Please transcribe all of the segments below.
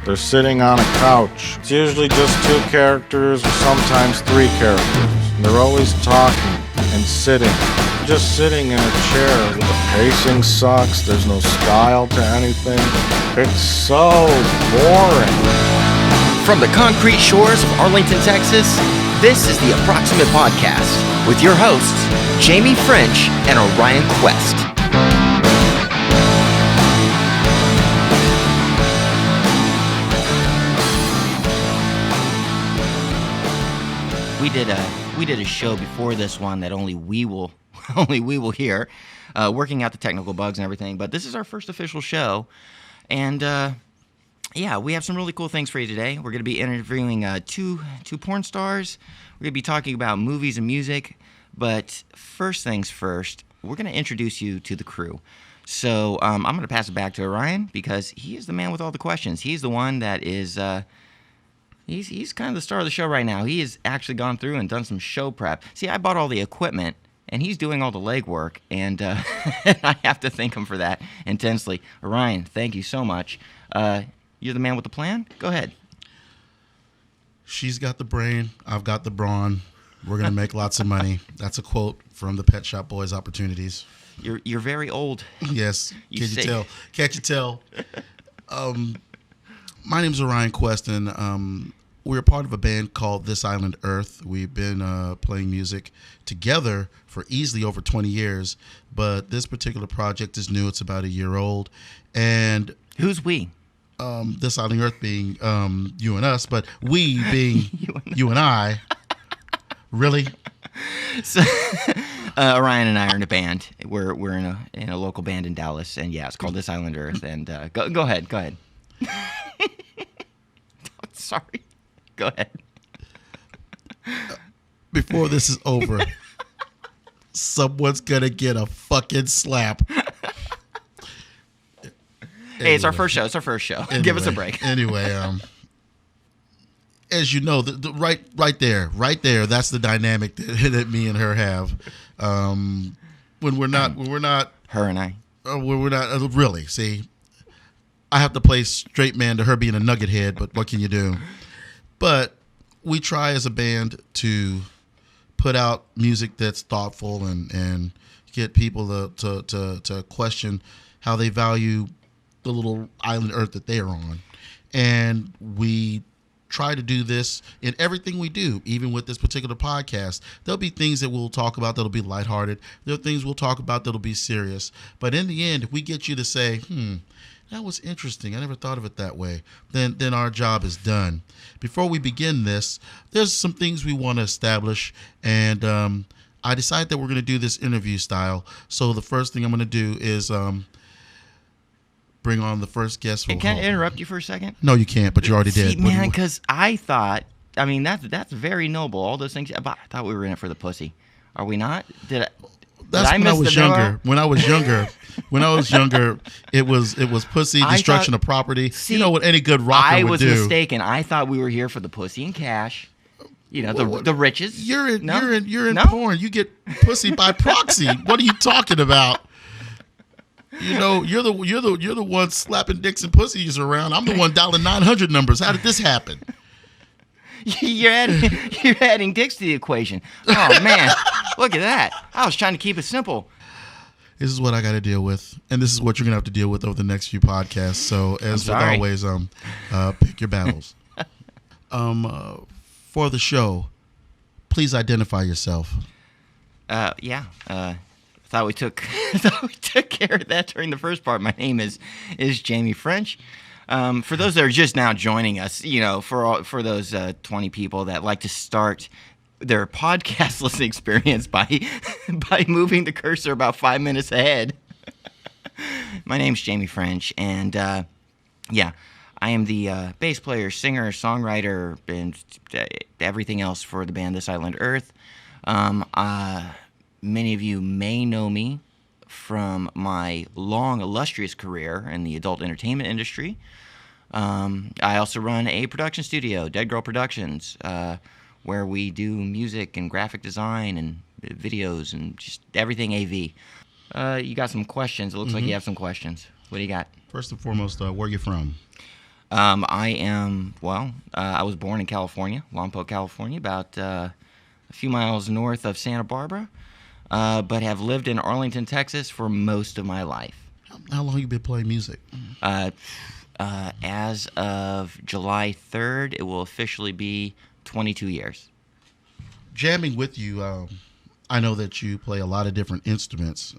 They're sitting on a couch. It's usually just two characters or sometimes three characters. And they're always talking and sitting. Just sitting in a chair. The pacing sucks. There's no style to anything. It's so boring. From the concrete shores of Arlington, Texas, this is the Approximate Podcast with your hosts, Jamie French and Orion Quest. We did a show before this one that only we will hear, working out the technical bugs and everything. But this is our first official show, and yeah, we have some really cool things for you today. We're going to be interviewing two porn stars. We're going to be talking about movies and music. But first things first, we're going to introduce you to the crew. So I'm going to pass it back to Orion because he is the man with all the questions. He's the one that is. He's kind of the star of the show right now. He has actually gone through and done some show prep. See, I bought all the equipment, and he's doing all the legwork, and I have to thank him for that intensely. Orion, thank you so much. You're the man with the plan? Go ahead. She's got the brain. I've got the brawn. We're going to make lots of money. That's a quote from the Pet Shop Boys Opportunities. You're very old. Yes. Can't you tell? My name's Orion Quest, and we're part of a band called This Island Earth. We've been playing music together for easily over 20 years, but this particular project is new. It's about a year old. And who's we? This Island Earth being you and us, but we being you and I. Really? So, Orion and I are in a band. We're in a local band in Dallas, and yeah, it's called This Island Earth. And go ahead. Sorry. Go ahead. Before this is over, someone's gonna get a fucking slap. Hey, it's our first show. Anyway, give us a break. Anyway, as you know, the right there, that's the dynamic that me and her have. When we're not her and I. When we're not really. See, I have to play straight man to her being a nugget head, but what can you do? But we try as a band to put out music that's thoughtful and get people to question how they value the little island earth that they're on. And we try to do this in everything we do, even with this particular podcast. There'll be things that we'll talk about that'll be lighthearted. There are things we'll talk about that'll be serious. But in the end, if we get you to say, that was interesting, I never thought of it that way, then our job is done. Before we begin this, there's some things we want to establish, and I decided that we're going to do this interview style. So the first thing I'm going to do is bring on the first guest. Can I interrupt you for a second? No, you can't, but you already did. Man, because I thought, that's very noble, all those things. But I thought we were in it for the pussy. Are we not? That's when I was younger. When I was younger, it was pussy, destruction of property. See, you know what any good rocker would do. I was mistaken. I thought we were here for the pussy and cash. You know, the riches. You're in porn. You get pussy by proxy. What are you talking about? You know, you're the one slapping dicks and pussies around. I'm the one dialing 900 numbers. How did this happen? You're adding dicks to the equation. Oh man, look at that! I was trying to keep it simple. This is what I got to deal with, and this is what you're gonna have to deal with over the next few podcasts. So, as with always, pick your battles. For the show, please identify yourself. Thought we took care of that during the first part. My name is Jamie French. For those that are just now joining us, you know, for those 20 people that like to start their podcast listening experience by moving the cursor about 5 minutes ahead. My name's Jamie French, and I am the bass player, singer, songwriter, and everything else for the band This Island Earth. Many of you may know me from my long, illustrious career in the adult entertainment industry. I also run a production studio, Dead Girl Productions, where we do music and graphic design and videos and just everything AV. You got some questions. It looks like you have some questions. What do you got? First and foremost, where are you from? I was born in California, Lompoc, California, about a few miles north of Santa Barbara, but have lived in Arlington, Texas for most of my life. How long you been playing music? As of July 3rd, it will officially be 22 years. Jamming with you, I know that you play a lot of different instruments.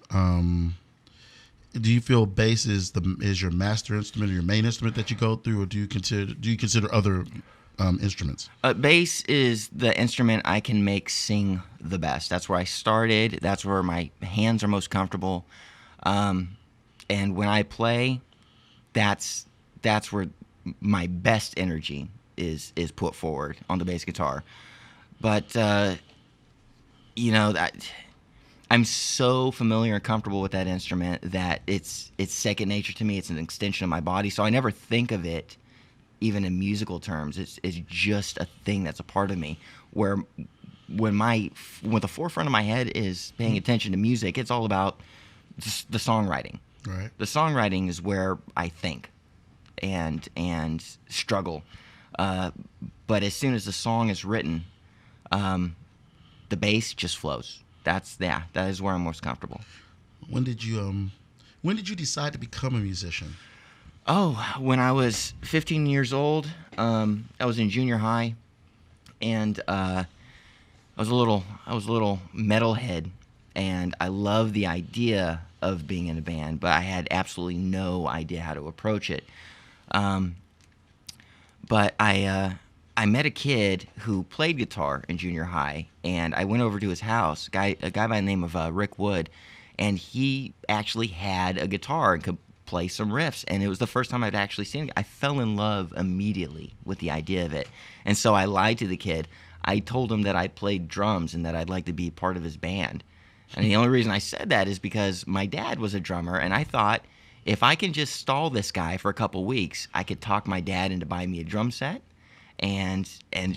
Do you feel bass is your master instrument or your main instrument that you go through, or do you consider other instruments? Bass is the instrument I can make sing the best. That's where I started. That's where my hands are most comfortable. And when I play, that's where my best energy is put forward on the bass guitar. But I'm so familiar and comfortable with that instrument that it's second nature to me. It's an extension of my body, so I never think of it even in musical terms. It's just a thing that's a part of me. Where when the forefront of my head is paying attention to music, it's all about just the songwriting. Right. The songwriting is where I think and struggle. But as soon as the song is written, the bass just flows. That is where I'm most comfortable. When did you decide to become a musician? Oh, when I was 15 years old, I was in junior high, and I was a little metalhead, and I loved the idea of being in a band, but I had absolutely no idea how to approach it. But I met a kid who played guitar in junior high, and I went over to his house, a guy by the name of Rick Wood, and he actually had a guitar and could play some riffs, and it was the first time I'd actually seen it. I fell in love immediately with the idea of it, and so I lied to the kid. I told him that I played drums and that I'd like to be part of his band. And the only reason I said that is because my dad was a drummer, and I thought if I can just stall this guy for a couple weeks, I could talk my dad into buying me a drum set and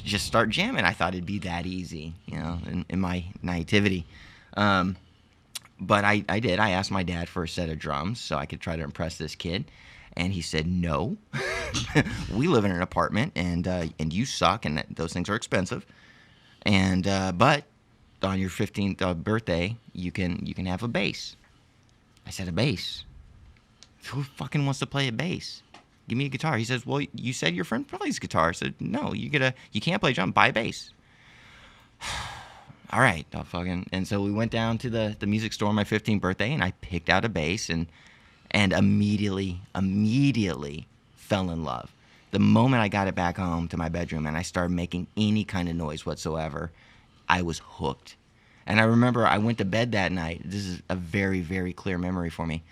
just start jamming. I thought it'd be that easy, in my naivety. But I did. I asked my dad for a set of drums so I could try to impress this kid, and he said, "No, we live in an apartment, and you suck, and those things are expensive. And but on your 15th birthday, you can have a bass." I said, "A bass? Who fucking wants to play a bass? Give me a guitar." He says, "Well, you said your friend plays guitar." I said, "No, you can't play drum. Buy a bass." All right, I'll fucking. And so we went down to the music store on my 15th birthday, and I picked out a bass and immediately fell in love. The moment I got it back home to my bedroom and I started making any kind of noise whatsoever, I was hooked. And I remember I went to bed that night. This is a very, very clear memory for me.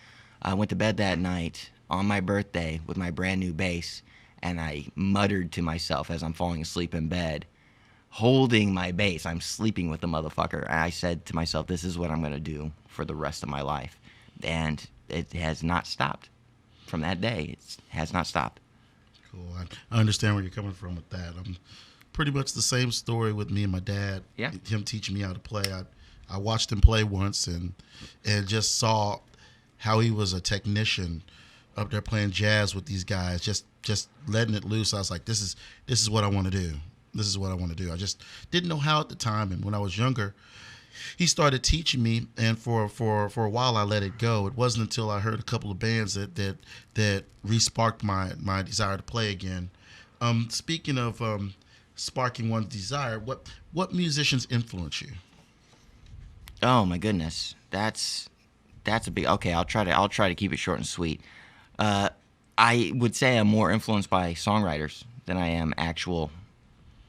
I went to bed that night on my birthday with my brand new bass, and I muttered to myself as I'm falling asleep in bed, holding my bass. I'm sleeping with the motherfucker. And I said to myself, this is what I'm going to do for the rest of my life. And it has not stopped. From that day, it has not stopped. Cool. I understand where you're coming from with that. I'm pretty much the same story with me and my dad. Yeah. Him teaching me how to play. I watched him play once and just saw how he was a technician up there playing jazz with these guys, just letting it loose. I was like, this is what I want to do. This is what I want to do. I just didn't know how at the time. And when I was younger, he started teaching me, and for a while I let it go. It wasn't until I heard a couple of bands that re-sparked my desire to play again. Speaking of sparking one's desire, what musicians influence you? Oh my goodness, that's a big. Okay, I'll try to keep it short and sweet. I would say I'm more influenced by songwriters than I am actual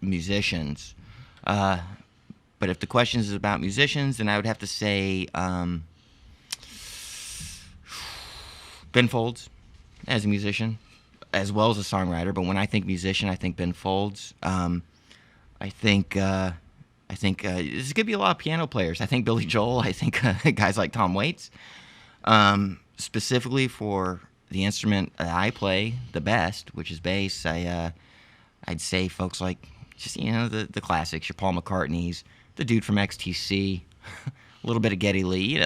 musicians. But if the question is about musicians, then I would have to say Ben Folds as a musician, as well as a songwriter. But when I think musician, I think Ben Folds. I think this could be a lot of piano players. I think Billy Joel. I think guys like Tom Waits. Specifically for the instrument that I play the best, which is bass, I'd say folks like just the classics, your Paul McCartneys, the dude from XTC, a little bit of Geddy Lee,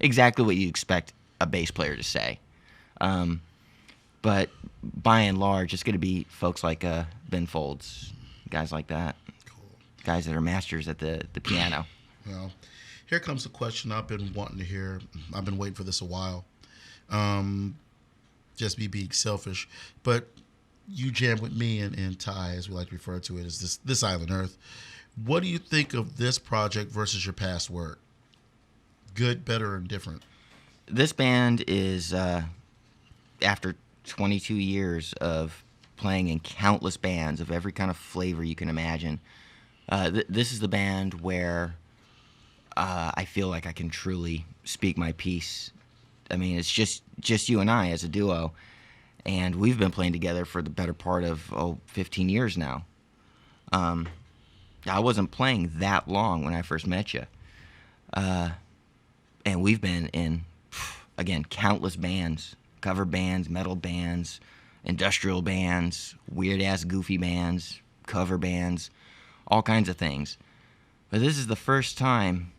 exactly what you expect a bass player to say. But by and large, it's going to be folks like Ben Folds, guys like that, guys that are masters at the piano. Well, here comes a question I've been wanting to hear. I've been waiting for this a while. Just me being selfish, but you jam with me and Ty, as we like to refer to it, as this Island Earth. What do you think of this project versus your past work? Good, better, and different? This band is, after 22 years of playing in countless bands of every kind of flavor you can imagine, this is the band where I feel like I can truly speak my piece. I mean, it's just you and I as a duo, and we've been playing together for the better part of 15 years now. I wasn't playing that long when I first met you, and we've been in, again, countless bands, cover bands, metal bands, industrial bands, weird-ass goofy bands, cover bands, all kinds of things. But this is the first time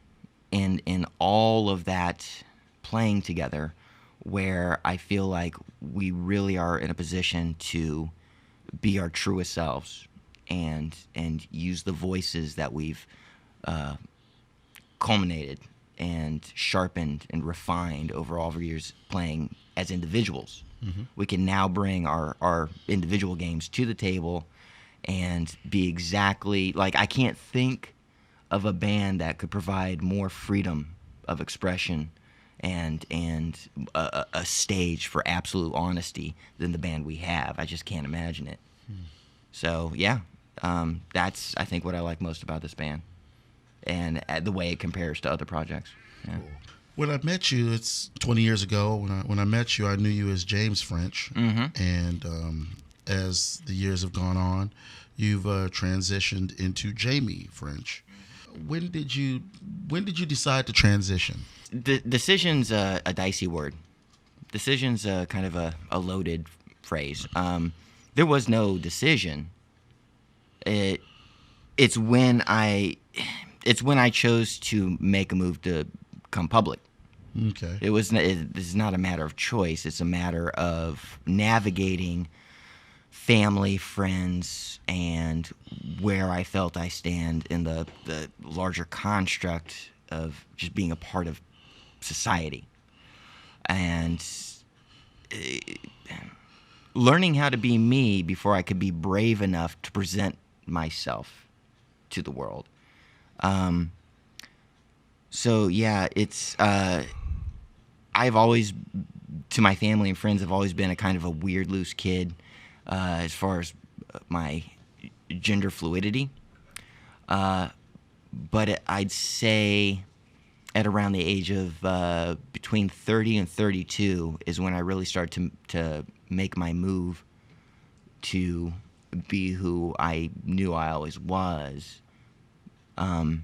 in all of that playing together where I feel like we really are in a position to be our truest selves and use the voices that we've culminated and sharpened and refined over all of our years playing as individuals. Mm-hmm. We can now bring our individual games to the table and be exactly like, I can't think of a band that could provide more freedom of expression and a stage for absolute honesty than the band we have. I just can't imagine it. So yeah, that's, I think, what I like most about this band, and the way it compares to other projects. Yeah. Cool. When I met you, it's 20 years ago. When I met you, I knew you as James French, mm-hmm. and as the years have gone on, you've transitioned into Jamie French. When did you decide to transition? Decision's a dicey word. Decision's kind of a loaded phrase. There was no decision. It's when I chose to make a move to come public. Okay. It's not a matter of choice. It's a matter of navigating family, friends, and where I felt I stand in the larger construct of just being a part of society. And learning how to be me before I could be brave enough to present myself to the world. So yeah, it's I've always, to my family and friends, I've always been a kind of a weird, loose kid as far as my gender fluidity. But I'd say at around the age of between 30 and 32 is when I really started to make my move to be who I knew I always was. And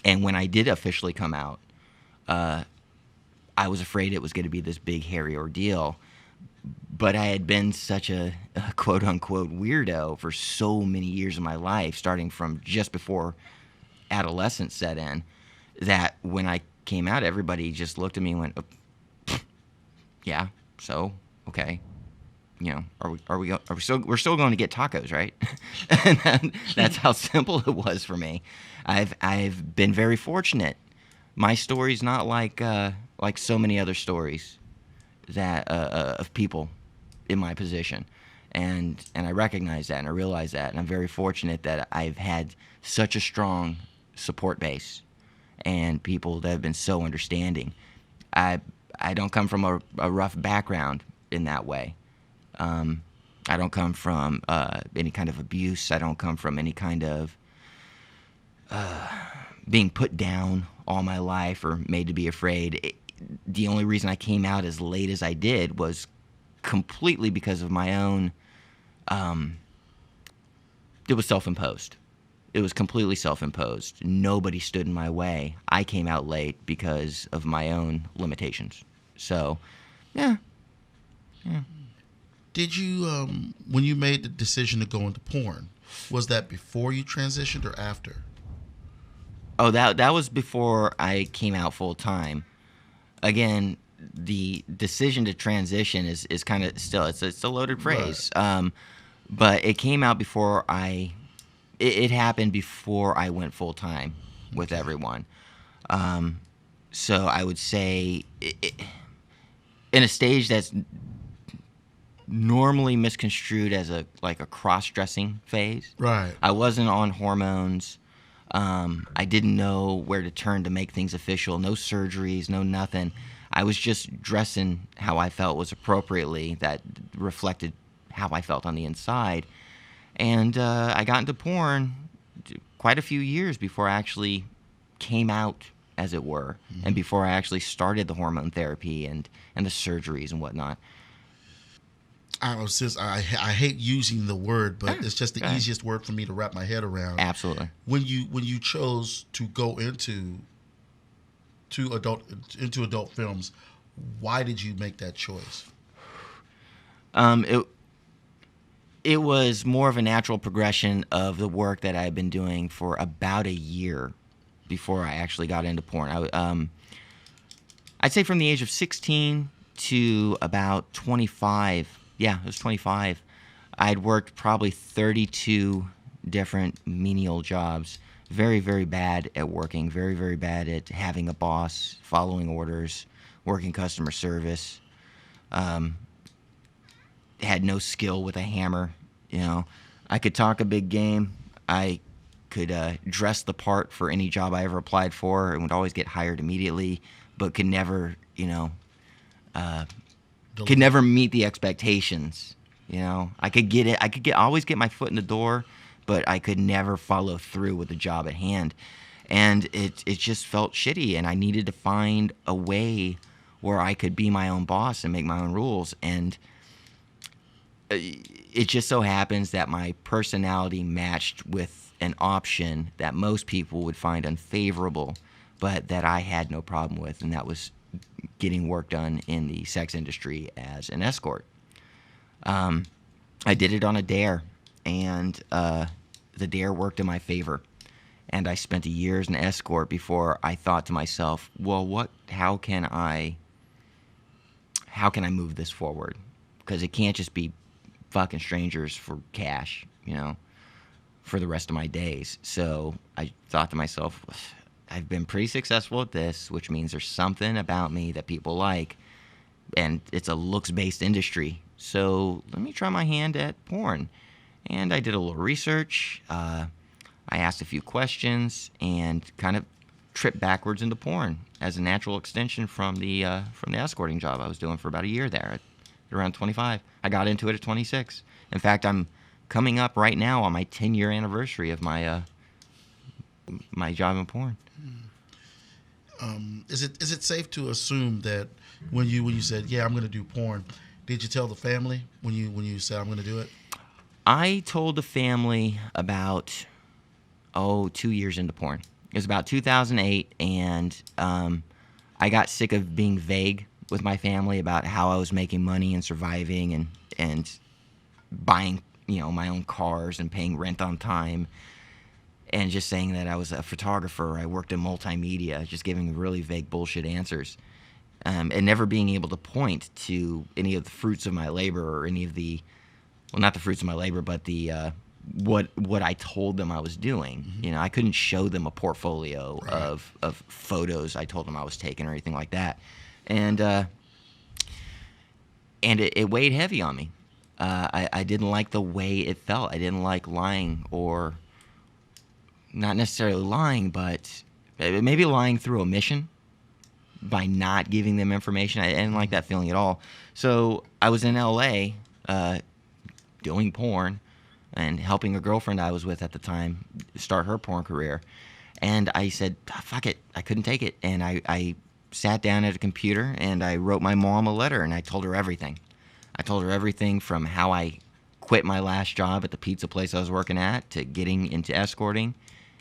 when I did officially come out, I was afraid it was going to be this big, hairy ordeal. But I had been such a quote-unquote weirdo for so many years of my life, starting from just before adolescence set in, that when I came out, everybody just looked at me and went, oh, "Yeah, so okay, we're still going to get tacos, right?" And that's how simple it was for me. I've been very fortunate. My story's not like so many other stories that of people in my position, and I recognize that and I realize that, and I'm very fortunate that I've had such a strong support base and people that have been so understanding. I don't come from a rough background in that way. I don't come from any kind of abuse. I don't come from any kind of being put down all my life or made to be afraid. The only reason I came out as late as I did was completely because of my own, it was self-imposed. It was completely self-imposed. Nobody stood in my way. I came out late because of my own limitations. So, yeah. Did you, when you made the decision to go into porn, was that before you transitioned or after? Oh, that was before I came out full time. Again, the decision to transition is kind of still it's a loaded phrase. But it came out before it happened before I went full time with everyone. So I would say in a stage that's normally misconstrued as a cross-dressing phase. Right. I wasn't on hormones. I didn't know where to turn to make things official. No surgeries, no nothing. I was just dressing how I felt was appropriately that reflected how I felt on the inside. And I got into porn quite a few years before I actually came out, as it were, and before I actually started the hormone therapy and the surgeries and whatnot. I hate using the word, but it's just the go ahead. easiest word for me to wrap my head around. Absolutely. When you chose to go into adult films, why did you make that choice? It was more of a natural progression of the work that I had been doing for about a year before I actually got into porn. I'd say from the age of 16 to about 25. Yeah, it was 25. I'd worked probably 32 different menial jobs. Very, very bad at working. Very, very bad at having a boss, following orders, working customer service. Had no skill with a hammer. I could talk a big game. I could dress the part for any job I ever applied for and would always get hired immediately, but could never, could never meet the expectations. I could get it. I could always get my foot in the door, but I could never follow through with the job at hand. And it just felt shitty, and I needed to find a way where I could be my own boss and make my own rules. And it just so happens that my personality matched with an option that most people would find unfavorable, but that I had no problem with, and that was getting work done in the sex industry as an escort. I did it on a dare, and the dare worked in my favor. And I spent a year as an escort before I thought to myself, well, how can I move this forward? Because it can't just be fucking strangers for cash, for the rest of my days. So I thought to myself, I've been pretty successful at this, which means there's something about me that people like, and it's a looks-based industry. So let me try my hand at porn. And I did a little research. I asked a few questions and kind of tripped backwards into porn as a natural extension from the escorting job I was doing for about a year there. At around 25. I got into it at 26. In fact, I'm coming up right now on my 10-year anniversary of my my job in porn. Is it safe to assume that when you said, yeah, I'm going to do porn, did you tell the family when you said I'm going to do it? I told the family about 2 years into porn. It was about 2008, and I got sick of being vague with my family about how I was making money and surviving and buying my own cars and paying rent on time, and just saying that I was a photographer, I worked in multimedia, just giving really vague bullshit answers, and never being able to point to any of the fruits of my labor or any of the, well, not the fruits of my labor, but the what I told them I was doing. Mm-hmm. I couldn't show them a portfolio Right. of photos I told them I was taking or anything like that. And it weighed heavy on me. I didn't like the way it felt. I didn't like lying, or not necessarily lying, but maybe lying through omission by not giving them information. I didn't like that feeling at all. So I was in L.A. Doing porn and helping a girlfriend I was with at the time start her porn career. And I said, fuck it. I couldn't take it. And I sat down at a computer and I wrote my mom a letter, and I told her everything. I told her everything from how I quit my last job at the pizza place I was working at to getting into escorting,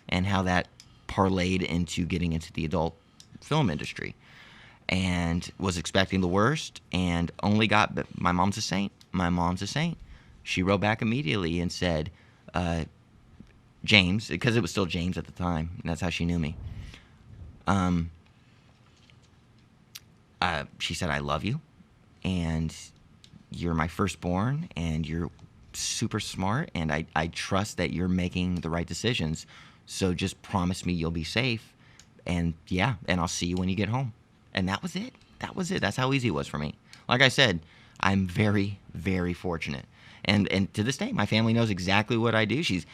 and how that parlayed into getting into the adult film industry. And was expecting the worst, and only got, my mom's a saint. My mom's a saint. She wrote back immediately and said, James, because it was still James at the time, and that's how she knew me. she said, "I love you, and you're my firstborn, and you're super smart, and I trust that you're making the right decisions. So just promise me you'll be safe, and yeah, and I'll see you when you get home." And that was it. That was it. That's how easy it was for me. Like I said, I'm very, very fortunate. And to this day, my family knows exactly what I do. She's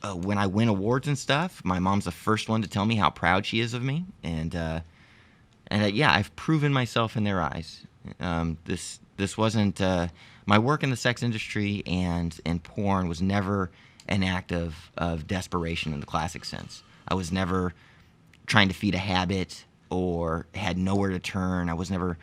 when I win awards and stuff, my mom's the first one to tell me how proud she is of me. And yeah, I've proven myself in their eyes. This wasn't my work in the sex industry and in porn was never an act of desperation in the classic sense. I was never trying to feed a habit or had nowhere to turn. I was never,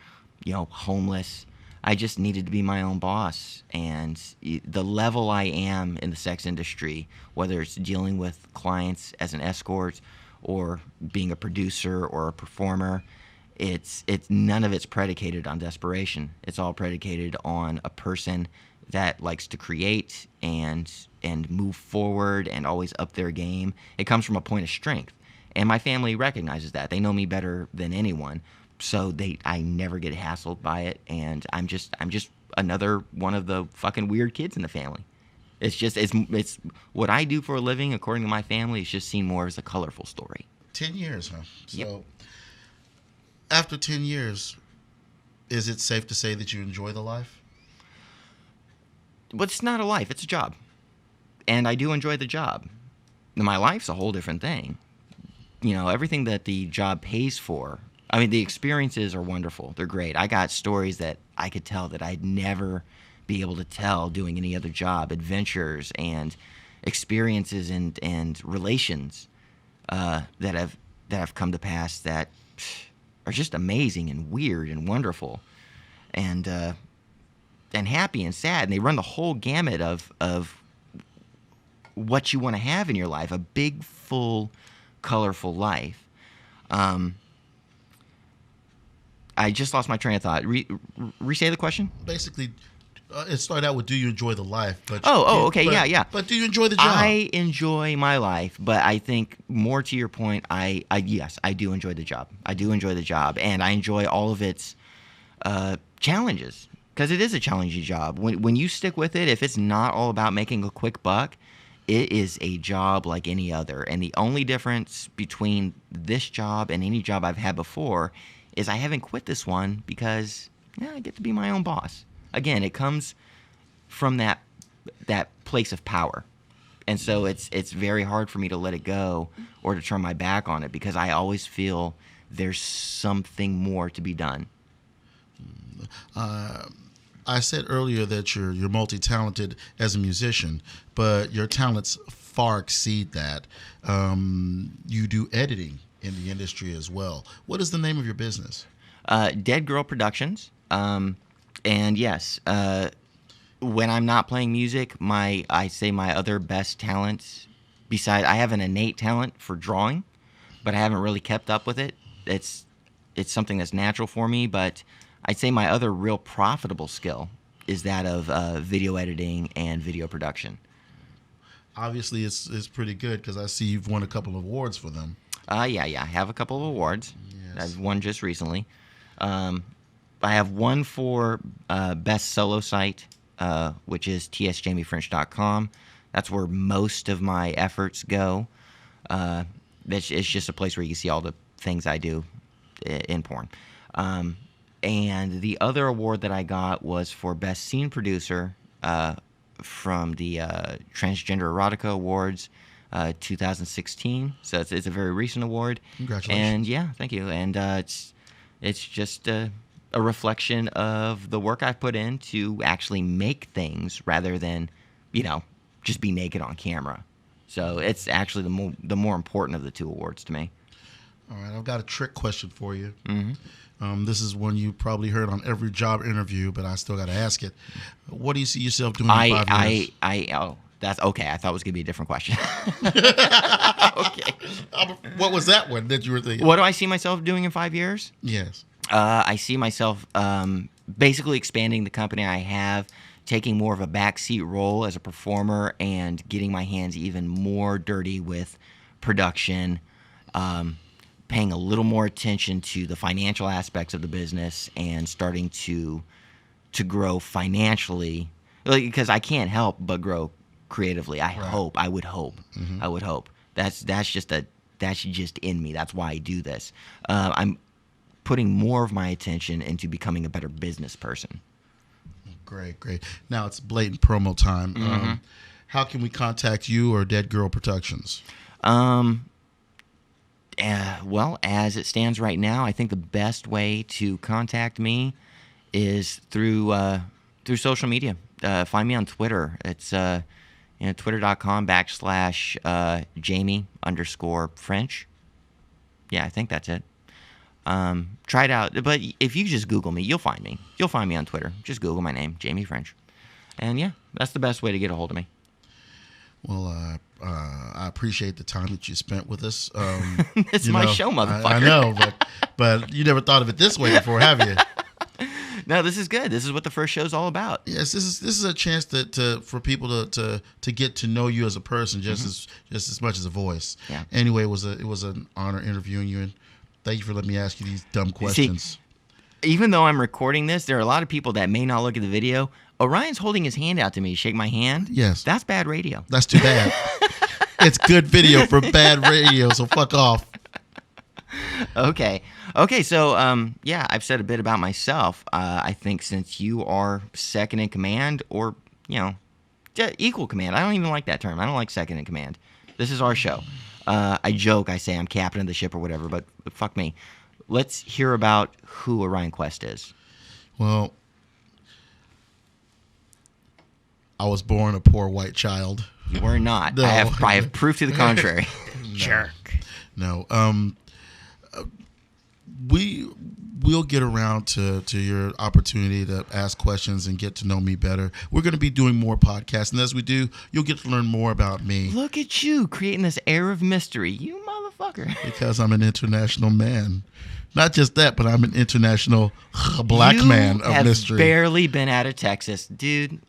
homeless. I just needed to be my own boss. And the level I am in the sex industry, whether it's dealing with clients as an escort or being a producer or a performer, it's none of it's predicated on desperation. It's all predicated on a person that likes to create and move forward and always up their game. It comes from a point of strength. And my family recognizes that. They know me better than anyone. So I never get hassled by it, and I'm just another one of the fucking weird kids in the family. It's what I do for a living, according to my family, is just seen more as a colorful story. 10 years, huh? So Yep. After 10 years, is it safe to say that you enjoy the life? But it's not a life, it's a job. And I do enjoy the job. My life's a whole different thing. Everything that the job pays for. I mean, the experiences are wonderful. They're great. I got stories that I could tell that I'd never be able to tell doing any other job. Adventures and experiences and relations that have come to pass that are just amazing and weird and wonderful, and happy and sad. And they run the whole gamut of what you want to have in your life. A big, full, colorful life. I just lost my train of thought. Re-say the question? Basically, it started out with, do you enjoy the life? But Okay, but, yeah. But do you enjoy the job? I enjoy my life, but I think more to your point, yes, I do enjoy the job. I do enjoy the job, and I enjoy all of its challenges, because it is a challenging job. When you stick with it, if it's not all about making a quick buck, it is a job like any other. And the only difference between this job and any job I've had before is I haven't quit this one because I get to be my own boss. Again, it comes from that place of power. And so it's very hard for me to let it go or to turn my back on it, because I always feel there's something more to be done. I said earlier that you're multi-talented as a musician, but your talents far exceed that. You do editing in the industry as well. What is the name of your business? Dead Girl Productions. And yes, when I'm not playing music, I say my other best talents, besides I have an innate talent for drawing, but I haven't really kept up with it. It's something that's natural for me, but I'd say my other real profitable skill is that of video editing and video production. Obviously, it's pretty good, because I see you've won a couple of awards for them. Yeah, I have a couple of awards. Yes. I've won just recently. I have one for Best Solo Site, which is tsjamiefrench.com. That's where most of my efforts go. It's just a place where you can see all the things I do in porn. And the other award that I got was for Best Scene Producer from the Transgender Erotica Awards 2016. So it's a very recent award. Congratulations. And yeah, thank you. And it's just a reflection of the work I've put in to actually make things rather than, just be naked on camera. So it's actually the more important of the two awards to me. All right, I've got a trick question for you. Mm-hmm. This is one you probably heard on every job interview, but I still got to ask it. What do you see yourself doing in 5 years? That's okay. I thought it was going to be a different question. Okay. What was that one that you were thinking? What do I see myself doing in 5 years? Yes. I see myself basically expanding the company I have, taking more of a backseat role as a performer, and getting my hands even more dirty with production, paying a little more attention to the financial aspects of the business and starting to grow financially, because I can't help but grow creatively. I would hope. That's just in me. That's why I do this. I'm putting more of my attention into becoming a better business person. Great. Now it's blatant promo time. How can we contact you or Dead Girl Productions? Well, as it stands right now, I think the best way to contact me is through social media. Find me on Twitter. It's twitter.com/Jamie_French. Yeah, I think that's it. Try it out. But if you just Google me, you'll find me. You'll find me on Twitter. Just Google my name, Jamie French. And yeah, that's the best way to get a hold of me. Well, I appreciate the time that you spent with us. It's my show, motherfucker. I know, but you never thought of it this way before, have you? No, this is good. This is what the first show's all about. Yes, this is a chance for people to get to know you as a person just as much as a voice. Yeah. Anyway, it was an honor interviewing you, and thank you for letting me ask you these dumb questions. See, even though I'm recording this, there are a lot of people that may not look at the video. Orion's holding his hand out to me. Shake my hand. Yes. That's bad radio. That's too bad. It's good video for bad radio, so fuck off. Okay. So, I've said a bit about myself. I think since you are second in command, or, equal command. I don't even like that term. I don't like second in command. This is our show. I joke. I say I'm captain of the ship or whatever, but fuck me. Let's hear about who Orion Quest is. Well, I was born a poor white child. You were not. No. I have proof to the contrary. Jerk. No. We'll get around to your opportunity to ask questions and get to know me better. We're going to be doing more podcasts, and as we do, you'll get to learn more about me. Look at you creating this air of mystery, you motherfucker. Because I'm an international man. Not just that, but I'm an international black man of mystery. You have barely been out of Texas, dude.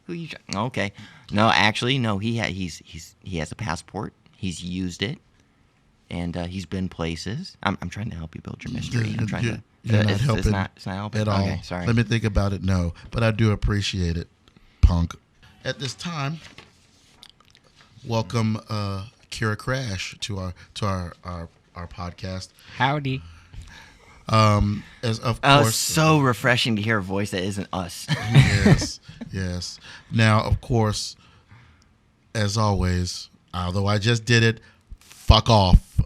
Who you? Okay, no, actually, no. He has a passport. He's used it, and he's been places. I'm trying to help you build your mystery. I'm trying to. You're not helping it's not helping at all. Okay, sorry. Let me think about it. No, but I do appreciate it, punk. At this time, welcome Kira Crash to our podcast. Howdy. As of course, so refreshing to hear a voice that isn't us. Yes. Now, of course, as always, although I just did it, fuck off.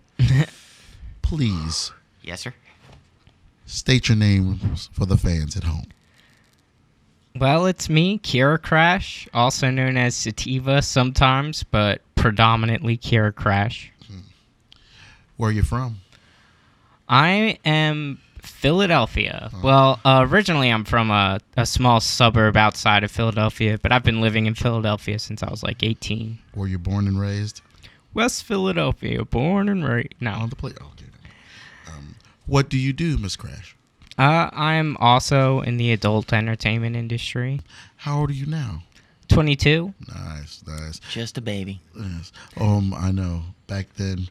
Please. Yes, sir. State your names for the fans at home. Well, it's me, Kira Crash, also known as Sativa sometimes, but predominantly Kira Crash. Where are you from? I am Philadelphia. Well, originally I'm from a small suburb outside of Philadelphia, but I've been living in Philadelphia since I was like 18. Were you born and raised? West Philadelphia, born and raised. No. On the plate. Oh, okay. What do you do, Miss Crash? I'm also in the adult entertainment industry. How old are you now? 22. Nice. Just a baby. Yes. I know. Back then,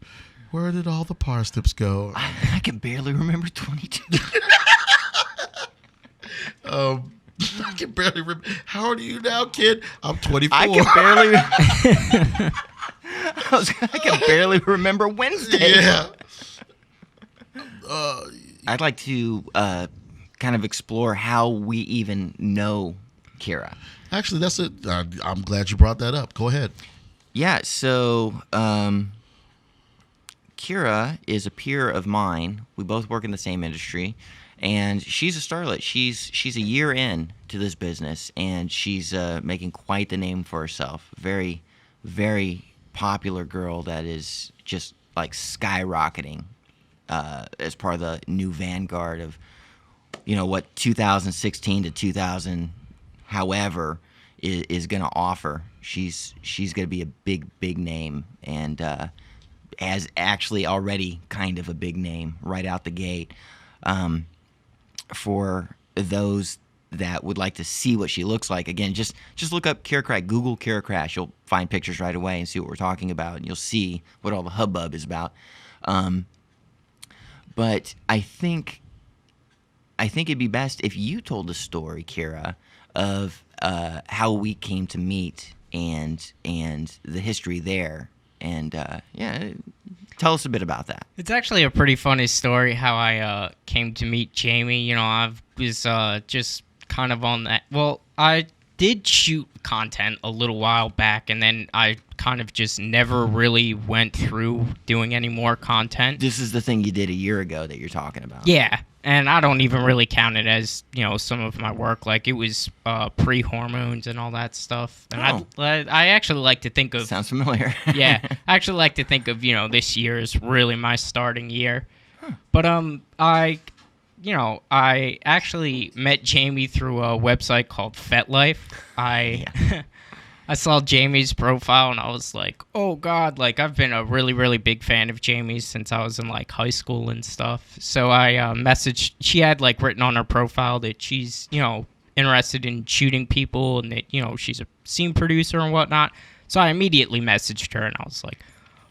where did all the parsnips go? I can barely remember 22. I can barely remember. How old are you now, kid? I'm 24. I can barely remember Wednesday. Yeah. I'd like to kind of explore how we even know Kira. Actually, that's it. I'm glad you brought that up. Go ahead. Yeah, so Kira is a peer of mine. We both work in the same industry, and she's a starlet. She's a year in to this business, and she's making quite the name for herself. Very, very popular girl that is just like skyrocketing as part of the new vanguard of, what 2016 to 2000, however, is going to offer. She's going to be a big name, and has actually already kind of a big name right out the gate. For those that would like to see what she looks like, again, just look up Kira Crash, Google Kira Crash. You'll find pictures right away and see what we're talking about, and you'll see what all the hubbub is about. But I think it'd be best if you told the story, Kira, of how we came to meet and the history there. And tell us a bit about that. It's actually a pretty funny story how I came to meet Jamie. You know, I was just kind of on that. Well, I did shoot content a little while back, and then I kind of just never really went through doing any more content. This is the thing you did a year ago that you're talking about. Yeah, and I don't even really count it as, you know, some of my work. Like, it was pre-hormones and all that stuff. And I actually like to think of... Sounds familiar. Yeah, I actually like to think of, you know, this year as really my starting year. Huh. But I actually met Jamie through a website called FetLife. I saw Jamie's profile and I was like, oh God, like I've been a really, really big fan of Jamie's since I was in like high school and stuff. So I messaged, she had like written on her profile that she's, you know, interested in shooting people and that, you know, she's a scene producer and whatnot. So I immediately messaged her and I was like,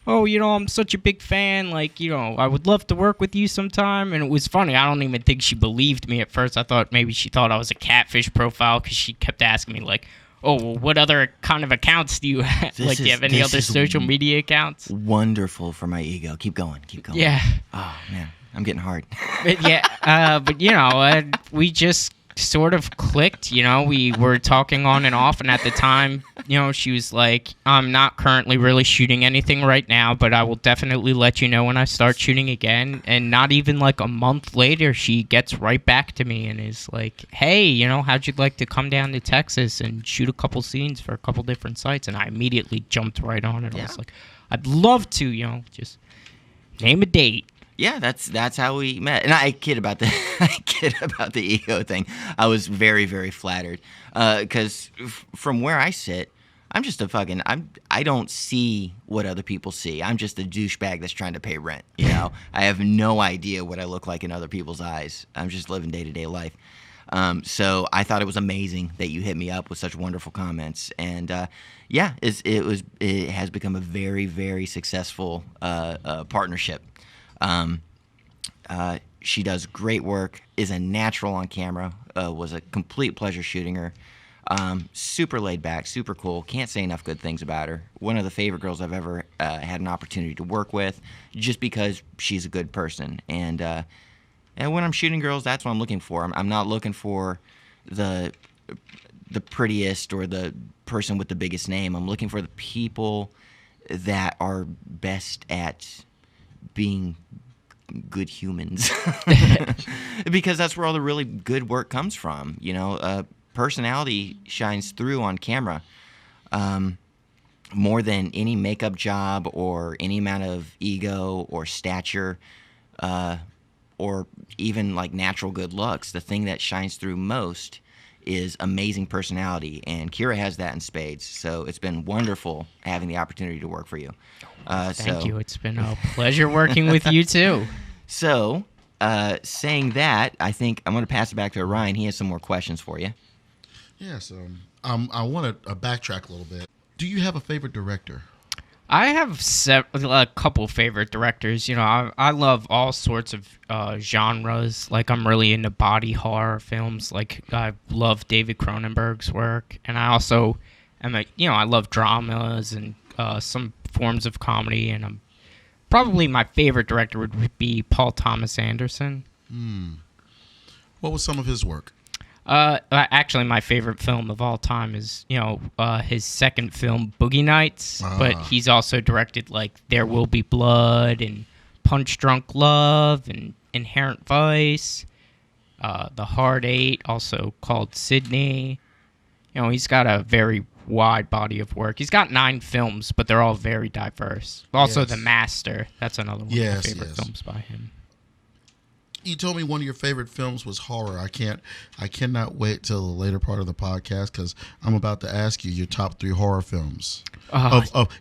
oh, you know, I'm such a big fan. Like, you know, I would love to work with you sometime. And it was funny. I don't even think she believed me at first. I thought maybe she thought I was a catfish profile because she kept asking me like, oh, well, what other kind of accounts do you have? Like, do you have any other social media accounts? Wonderful for my ego. Keep going. Yeah. Oh, man. I'm getting hard. But you know, we just sort of clicked, you know, we were talking on and off, and at the time, you know, she was like, I'm not currently really shooting anything right now, but I will definitely let you know when I start shooting again. And not even like a month later, she gets right back to me and is like, hey, you know, how'd you like to come down to Texas and shoot a couple scenes for a couple different sites? And I immediately jumped right on it. I was like, I'd love to, you know, just name a date. Yeah, that's how we met, and I kid about the ego thing. I was very, very flattered because from where I sit, I'm just I don't see what other people see. I'm just a douchebag that's trying to pay rent. You know, I have no idea what I look like in other people's eyes. I'm just living day-to-day life. So I thought it was amazing that you hit me up with such wonderful comments, and it has become a very, very successful partnership. She does great work, is a natural on camera, was a complete pleasure shooting her. Super laid back, super cool. Can't say enough good things about her. One of the favorite girls I've ever had an opportunity to work with, just because she's a good person. And when I'm shooting girls, that's what I'm looking for. I'm not looking for the prettiest or the person with the biggest name. I'm looking for the people that are best at being good humans, because that's where all the really good work comes from. You know, personality shines through on camera more than any makeup job or any amount of ego or stature or even like natural good looks. The thing that shines through most is amazing personality, and Kira has that in spades. So it's been wonderful having the opportunity to work for you. Thank you. It's been a pleasure working with you too. So, saying that, I think I'm going to pass it back to Ryan. He has some more questions for you. Yes. I want to backtrack a little bit. Do you have a favorite director? I have a couple favorite directors. You know, I love all sorts of genres. Like, I'm really into body horror films. Like, I love David Cronenberg's work, and I also I love dramas and some forms of comedy. And probably my favorite director would be Paul Thomas Anderson. What was some of his work? Actually, my favorite film of all time is, his second film, Boogie Nights. But he's also directed, like, There Will Be Blood and Punch Drunk Love and Inherent Vice. The Hard Eight, also called Sydney. You know, he's got a very wide body of work. He's got 9 films, but they're all very diverse. Also, The Master. That's another one of my favorite films by him. You told me one of your favorite films was horror. I cannot wait till the later part of the podcast because I'm about to ask you your top 3 horror films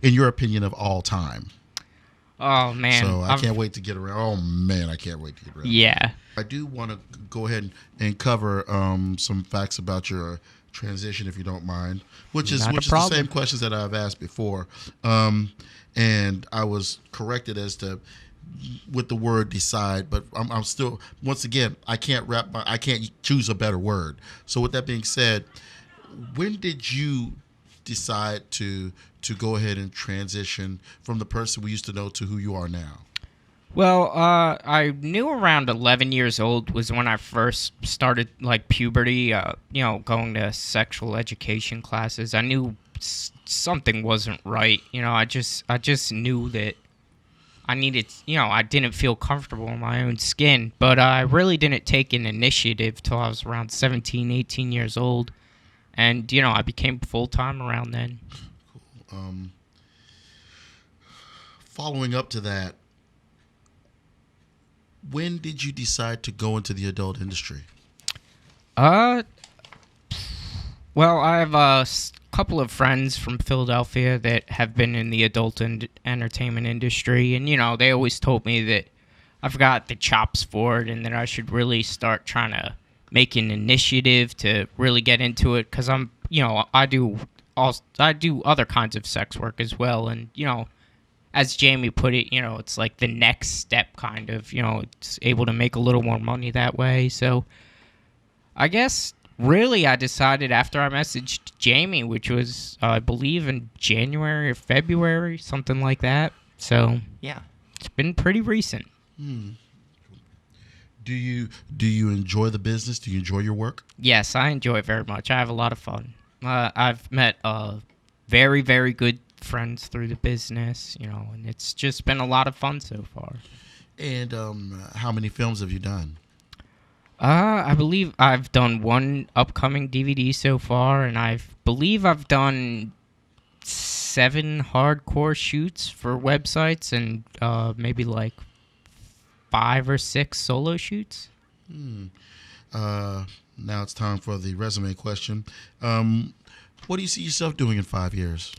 in your opinion, of all time. Oh man! So I can't wait to get around. Oh man, I can't wait to get around. Yeah. I do want to go ahead and cover some facts about your transition, if you don't mind, which is the same questions that I've asked before, and I was corrected as to with the word decide, but I'm still, once again, I can't choose a better word. So with that being said, when did you decide to go ahead and transition from the person we used to know to who you are now? Well, I knew around 11 years old was when I first started like puberty. Going to sexual education classes. I knew something wasn't right. I just knew that I needed. I didn't feel comfortable in my own skin, but I really didn't take an initiative till I was around 17, 18 years old, and I became full time around then. Following up to that, when did you decide to go into the adult industry? Well, I have a couple of friends from Philadelphia that have been in the adult entertainment industry, and they always told me that I've got the chops for it, and that I should really start trying to make an initiative to really get into it, because I do other kinds of sex work as well, and as Jamie put it, it's like the next step, kind of. It's able to make a little more money that way. So I guess really I decided after I messaged Jamie, which was, I believe, in January or February, something like that. So Yeah. it's been pretty recent. Do you enjoy the business? Do you enjoy your work? Yes, I enjoy it very much. I have a lot of fun. I've met very, very good friends through the business, and it's just been a lot of fun so far. And how many films have you done? I believe I've done one upcoming DVD so far, and I believe I've done 7 hardcore shoots for websites, and maybe like 5 or 6 solo shoots. Now it's time for the resume question. What do you see yourself doing in 5 years?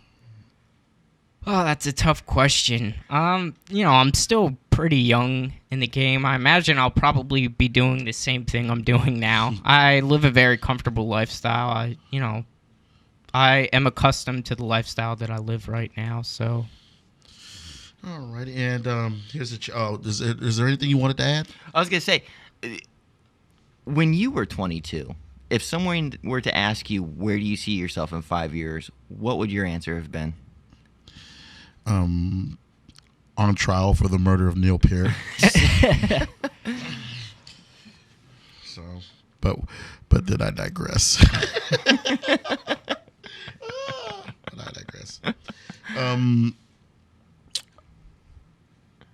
Oh, that's a tough question. I'm still pretty young in the game. I imagine I'll probably be doing the same thing I'm doing now. I live a very comfortable lifestyle. I am accustomed to the lifestyle that I live right now, so. All right, and here's is there anything you wanted to add? I was going to say, when you were 22, if someone were to ask you, where do you see yourself in 5 years, what would your answer have been? On trial for the murder of Neil Peart. So, but then I digress.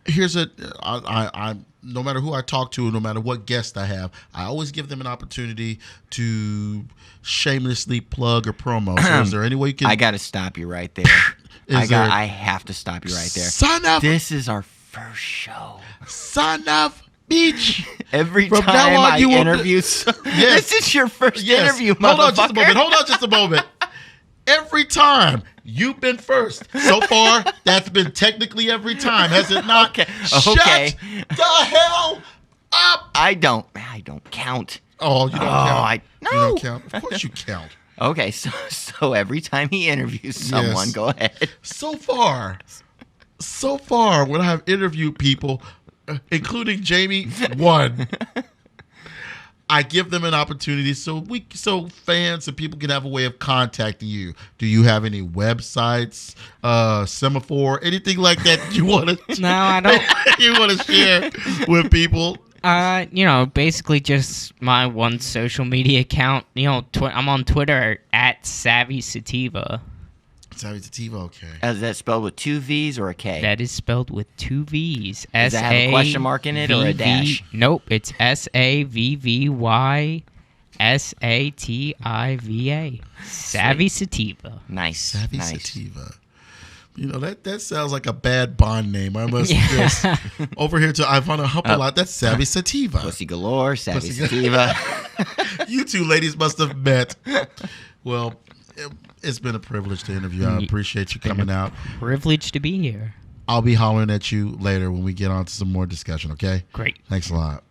Here's I no matter who I talk to, no matter what guest I have, I always give them an opportunity to shamelessly plug or promo. So is there any way you can? I got to stop you right there. I have to stop you right there. Son of... This is our first show. Son of bitch. Every From time now on, I you will interview... This is your first interview, motherfucker. Hold on just a moment. Every time you've been first. So far, that's been technically every time, has it not? Okay. Shut the hell up. I don't count. Oh, you don't count. No. You don't count. Of course you count. Okay, so every time he interviews someone, Yes. go ahead. So far, when I have interviewed people, including Jamie, one, I give them an opportunity so fans and people can have a way of contacting you. Do you have any websites, semaphore, anything like that you want to? No, I don't. You want to share with people? Basically just my one social media account. I'm on Twitter at Savvy Sativa. Savvy Sativa, okay. Is that spelled with 2 V's or a K? That is spelled with 2 V's. Does that have a question mark in it or a dash? Nope, it's SAVVYSATIVA. Savvy Sativa. Nice. Savvy nice. Sativa. That sounds like a bad Bond name. I must just over here to Ivana Humpalot. That's Savvy Sativa. Pussy galore, Savvy Pussy Sativa. You two ladies must have met. Well, it's been a privilege to interview. I appreciate you coming out. Privileged to be here. I'll be hollering at you later when we get on to some more discussion, okay? Great. Thanks a lot.